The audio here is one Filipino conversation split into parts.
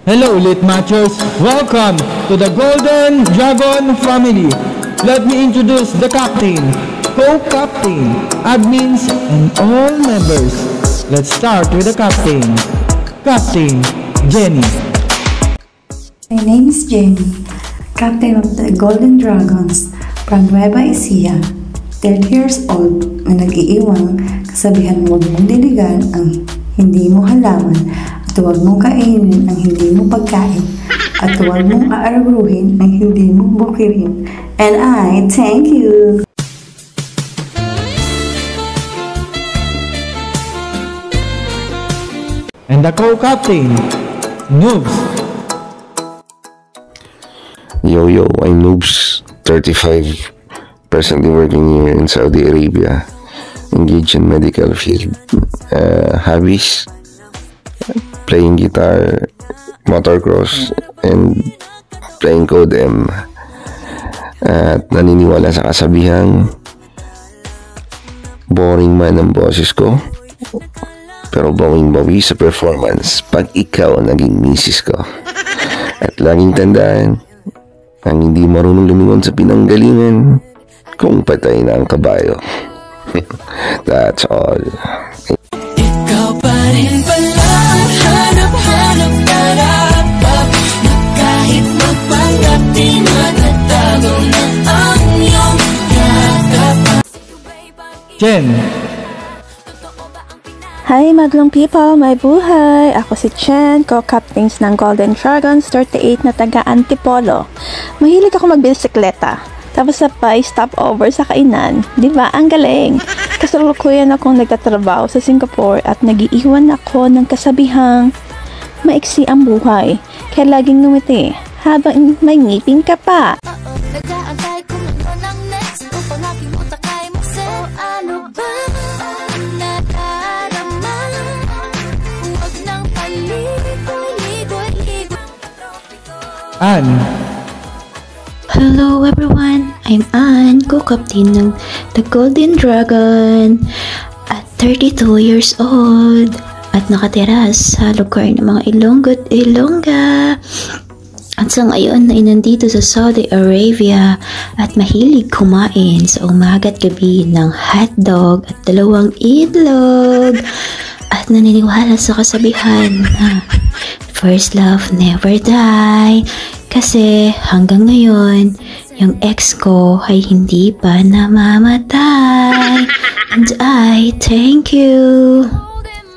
Hello, Lit Matchers! Welcome to the Golden Dragon family! Let me introduce the captain, co-captain, admins, and all members. Let's start with the captain. Captain Jenny. My name is Jenny, captain of the Golden Dragons from Nueva Ecija, 30 years old, na nag-iiwang kasabihan huwag mong diligan ang hindi mo halaman at huwag mong kainin ang hindi mo pagkain at huwag mong aarguhin ang hindi mo bukirin. And I thank you! And the co-captain, Noobs. Yo, I'm Noobs, 35, presently working here in Saudi Arabia, engaged in medical field. Hobbies, playing guitar, motocross, and playing Code M. At naniniwala sa kasabihang boring man ang boses ko, pero bawing-bawi sa performance pag ikaw naging misis ko. At laging tandaan, ang hindi marunong lumingon sa pinanggalingan, kung patay na ang kabayo. That's all. Ikaw pa rin pala, hanap-hanap tarapap, na kahit magpanggap di matatago na ang iyong yakap. Jen. Hi madlong people, may buhay! Ako si Chen, co-captains ng Golden Dragons 38 na taga Antipolo. Mahilig ako magbisikleta. Tapos sabay stop over sa kainan. Diba? Ang galing! Kasalukuyan akong nagtatrabaho sa Singapore at nagiiwan ako ng kasabihang maiksi ang buhay. Kaya laging ngumiti habang may ngipin ka pa. Nag-aantay kung ano ng next upang aking utakay mo sa ano ba nadarama. Huwag nang paligoy-ligoy. Ann. Hello everyone, I'm Ann, co-captain ng The Golden Dragon at 32 years old at nakatira sa lugar ng mga Ilonggo at Ilongga. At sa ngayon ay nandito sa Saudi Arabia at mahilig kumain sa umaga at gabi ng hotdog at 2 itlog. At naniniwala sa kasabihan na first love never die. Kasi hanggang ngayon, yung ex ko ay hindi pa namamatay. And I thank you.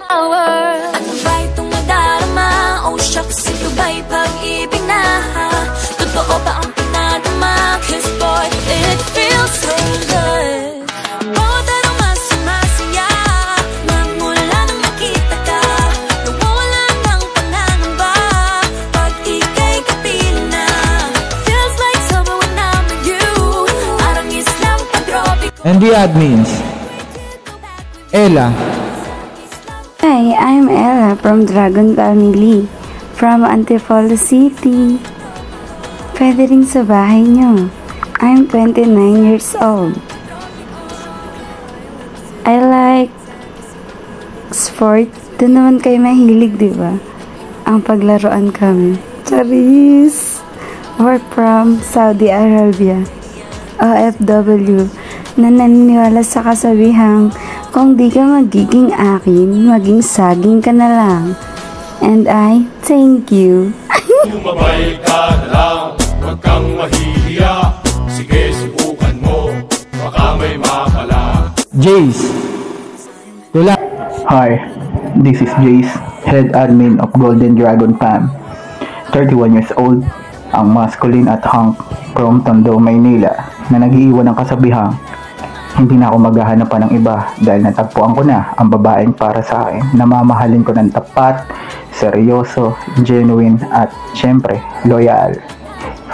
Ano ba'y itong nadarama? Oh shucks, ito ba'y pag-ibig na? Totoo ba ang pinadama? Cause boy, it feels so good. Bawat aroma sumasaya, mamula nang makita ka. Nawawala ng panangamba pag ika'y kapiling na. Feels like summer when I'm with you. Parang islang pag-tropiko. And the admins, Ella. Hi, I'm Ella from Dragon Family, from Antipolo City. Pwede rin sa bahay nyo. I'm 29 years old. I like sport. Doon naman kayo mahilig, di ba? Ang paglaruan kami. Charis! We're from Saudi Arabia. OFW. Na naniniwala sa kasabihang kung di ka magiging akin, maging saging ka na lang. And I thank you. Lumabay ka na lang, huwag kang mahihiya. Sige, subukan mo, baka may makala. Jace. Tula. Hi, this is Jace, head admin of Golden Dragon Fam. 31 years old, ang masculine at hunk from Tondo, Maynila, na nag-iiwan ng kasabihang hindi na ako maghahanapan ng iba dahil natagpuan ko na ang babaeng para sa akin. Namamahalin ko ng tapat, seryoso, genuine at syempre loyal.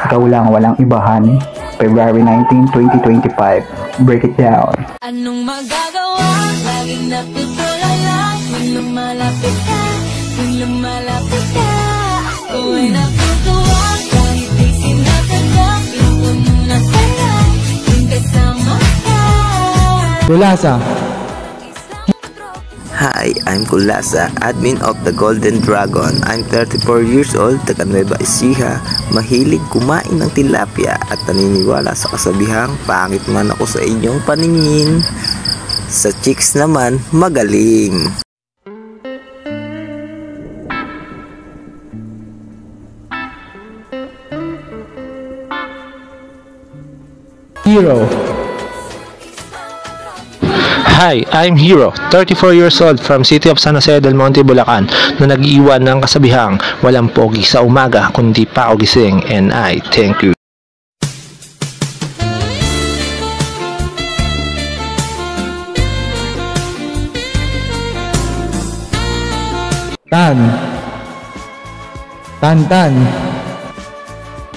Ikaw lang, walang iba, honey. February 19, 2025. Break it down. Anong magagawa? Laging napitulala. Kung lumalapit ka, kung lumalapit ka, ako ay natutuwa. Kahit di sinasadya, ito muna saya, yung kasama ka. Tulasa. Hi, Hi, I'm Kulasa, admin of the Golden Dragon. I'm 34 years old, taga Nueva Ecija. Mahilig kumain ng tilapia at naniniwala sa kasabihang pangit man ako sa inyong paningin. Sa chicks naman, magaling. Hero. Hi, I'm Hero, 34 years old from City of San Jose del Monte, Bulacan, na nag-iwan ng kasabihang walang pogi sa umaga kundi pa ako gising, and I thank you. Tan. Tan.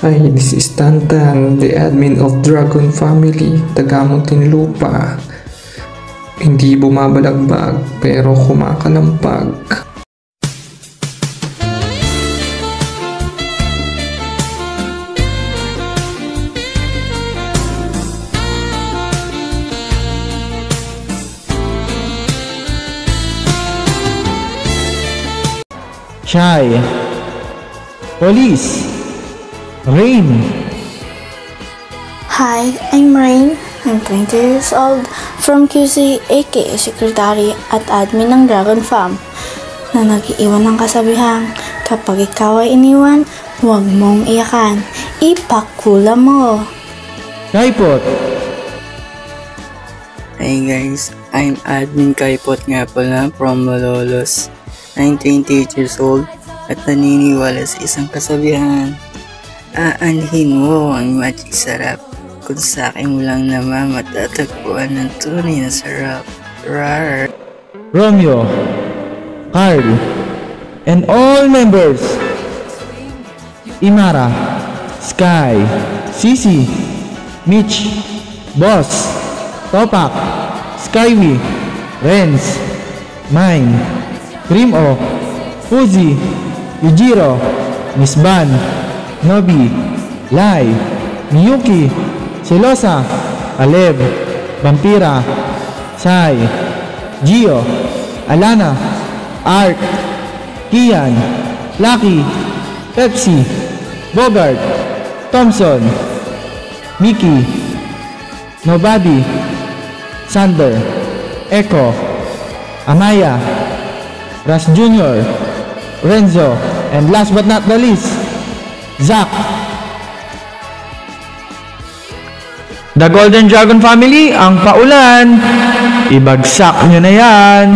Hi, this is Tantan, the admin of Dragon Family, Tagamuntinlupa. Hindi bumabalagbag pero kumakalampag. Shy. Police. Rain. Hi, I'm Rain. I'm 20 years old from QC, aka Secretary at Admin ng Dragon Farm, na nag-iiwan ng kasabihang kapag ikaw ay iniwan, huwag mong iyakan, ipakula mo. Kaipot. Hey guys, I'm Admin Kaipot nga pala from Malolos. I'm 28 years old at naniniwala sa isang kasabihan. Aanhin mo ang magic sarap. Kung sa akin mo lang naman matatagpuan ng tunay na sarap. Rar. Romeo. Carl. And all members. Imara. Sky. Sisi. Mitch. Boss. Topak. Skyway. Renz. Mine. Primo. Fuzi. Yujiro. Miss Ban. Nobi. Lai. Miyuki. Selosa, Alev, Vampira, Sai, Gio, Alana, Art, Kian, Lucky, Pepsi, Bogart, Thompson, Mickey, Nobody, Sander, Echo, Amaya, Ras Jr., Renzo, and last but not the least, Zach. The Golden Dragon Family, ang paulan. Ibagsak nyo na yan.